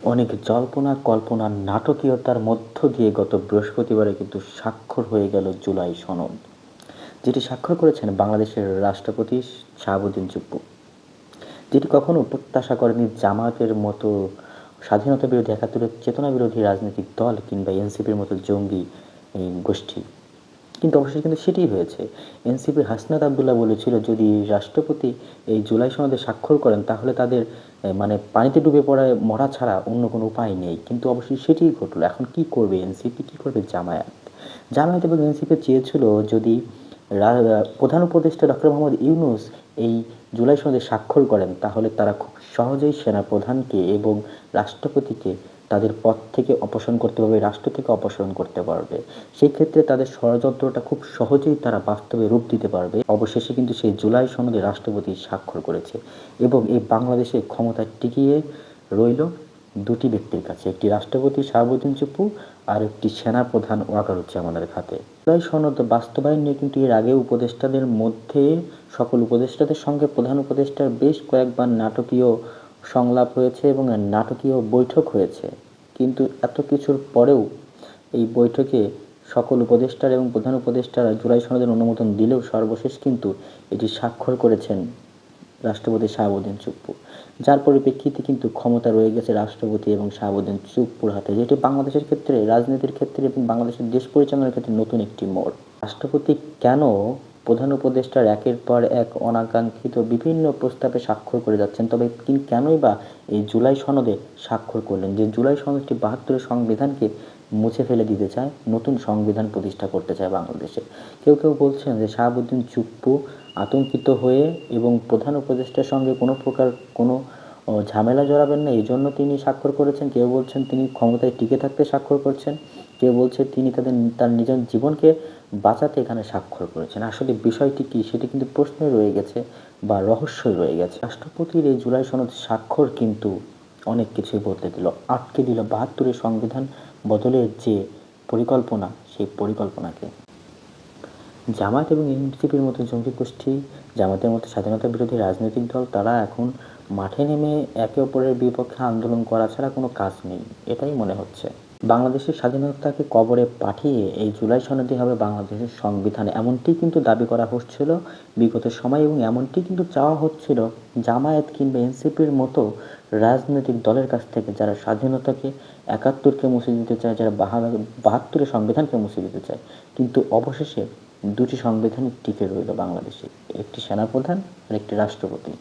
অনেক জল্পনা কল্পনার নাটকীয়তার মধ্য দিয়ে গত বৃহস্পতিবারে কিন্তু স্বাক্ষর হয়ে গেল জুলাই সনদ, যেটি স্বাক্ষর করেছেন বাংলাদেশের রাষ্ট্রপতি শাহাবুদ্দিন চুপ্পু, যেটি কখনো প্রত্যাশা করেনি জামায়াতের মতো স্বাধীনতা বিরোধী, একাত্তরের চেতনা বিরোধী রাজনৈতিক দল কিংবা এনসিপির মতো জঙ্গি গোষ্ঠী। কিন্তু অবশেষে কিন্তু সেটিই হয়েছে। এনসিপির হাসনাত আবদুল্লাহ বলেছিল, যদি রাষ্ট্রপতি এই জুলাই সনদে স্বাক্ষর করেন তাহলে তাদের মানে পানিতে ডুবে পড়ায় মরা ছাড়া অন্য কোনো উপায় নেই। কিন্তু অবশ্যই সেটিই ঘটল। এখন কি করবে এনসিপি, কি করবে জামায়াত? জামায়াত এবং এনসিপি চেয়েছিল, যদি প্রধান উপদেষ্টা ডক্টর মোহাম্মদ ইউনূস এই জুলাই সনদে স্বাক্ষর করেন তাহলে তারা খুব সহজেই সেনাপ্রধানকে এবং রাষ্ট্রপতিকে তাদের পদ থেকে অপসারণ করতে পারবে, রাষ্ট্র থেকে অপসারণ করতে পারবে। সেই ক্ষেত্রে তাদের ষড়যন্ত্রটা খুব সহজেই তারা বাস্তবে রূপ দিতে পারবে। অবশেষে কিন্তু সেই জুলাই সনদে রাষ্ট্রপতি স্বাক্ষর করেছে এবং এই বাংলাদেশে ক্ষমতা টিকিয়ে রইল দুটি ব্যক্তির কাছে, একটি রাষ্ট্রপতি শাহাবুদ্দিন চুপ্পু আর একটি সেনাপ্রধান ওয়াকারুজ্জামানের হাতে। জুলাই সনদ বাস্তবায়ন নিয়ে কিন্তু এর আগে উপদেষ্টাদের মধ্যে সকল উপদেষ্টাদের সঙ্গে প্রধান উপদেষ্টার বেশ কয়েকবার নাটকীয় সংলাপ হয়েছে এবং নাটকীয় বৈঠক হয়েছে। কিন্তু এত কিছুর পরেও এই বৈঠকে সকল উপদেষ্টার এবং প্রধান উপদেষ্টারা জুলাই সনদের অনুমোদন দিলেও সর্বশেষ কিন্তু এটি স্বাক্ষর করেছেন রাষ্ট্রপতি শাহাবুদ্দিন চুপ্পু, যার পরিপ্রেক্ষিতে কিন্তু ক্ষমতা রয়ে গেছে রাষ্ট্রপতি এবং শাহাবুদ্দিন চুপ্পুর হাতে, যেটি বাংলাদেশের ক্ষেত্রে, রাজনীতির ক্ষেত্রে এবং বাংলাদেশের দেশ পরিচালনার ক্ষেত্রে নতুন একটি মোড়। রাষ্ট্রপতি কেন প্রধান উপদেষ্টার একের পর এক অনাকাঙ্ক্ষিত বিভিন্ন প্রস্তাবে স্বাক্ষর করে যাচ্ছেন, তবে তিনি কেনই বা এই জুলাই সনদে স্বাক্ষর করলেন? যে জুলাই সনদটি ৭২-এর সংবিধানকে মুছে ফেলে দিতে চায়, নতুন সংবিধান প্রতিষ্ঠা করতে চায় বাংলাদেশে। কেউ কেউ বলছেন যে শাহাবুদ্দিন চুপ্পু আতঙ্কিত হয়ে এবং প্রধান উপদেষ্টার সঙ্গে কোনো প্রকার কোনো ঝামেলা জড়াবেন না, এই জন্য তিনি স্বাক্ষর করেছেন। কেউ বলছেন তিনি ক্ষমতায় টিকে থাকতে স্বাক্ষর করছেন, কেউ বলছে তিনি তার নিজের জীবনকে বাঁচাতে এখানে স্বাক্ষর করেছেন। আসলে বিষয়টি কী সেটি কিন্তু প্রশ্নে রয়ে গেছে বা রহস্যই রয়ে গেছে। রাষ্ট্রপতির এই জুলাই সনদ স্বাক্ষর কিন্তু অনেক কিছুই বদলে দিল, আটকে দিল ৭২-এর সংবিধান বদলের যে পরিকল্পনা, সেই পরিকল্পনাকে। জামায়াত এবং এনসিপির মতো জঙ্গি গোষ্ঠী, জামায়াতের মতো স্বাধীনতা বিরোধী রাজনৈতিক দল, তারা এখন মাঠে নেমে একে অপরের বিপক্ষে আন্দোলন করা ছাড়া কোনো কাজ নেই, এটাই মনে হচ্ছে। বাংলাদেশের স্বাধীনতাকে কবরে পাঠিয়ে এই জুলাই সনদই হবে বাংলাদেশের সংবিধান, এমনটি কিন্তু দাবি করা হচ্ছিল বিগত সময় এবং এমনটি কিন্তু চাওয়া হচ্ছিল জামায়াত কিংবা এনসিপির মতো রাজনৈতিক দলের কাছ থেকে, যারা স্বাধীনতাকে, একাত্তরকে মুছে দিতে চায়, যারা ৭২-এর সংবিধানকে মুছে দিতে চায়। কিন্তু অবশেষে দুটি সংবিধানই টিকে রইল বাংলাদেশে, একটি সেনাপ্রধান আর একটি রাষ্ট্রপতি।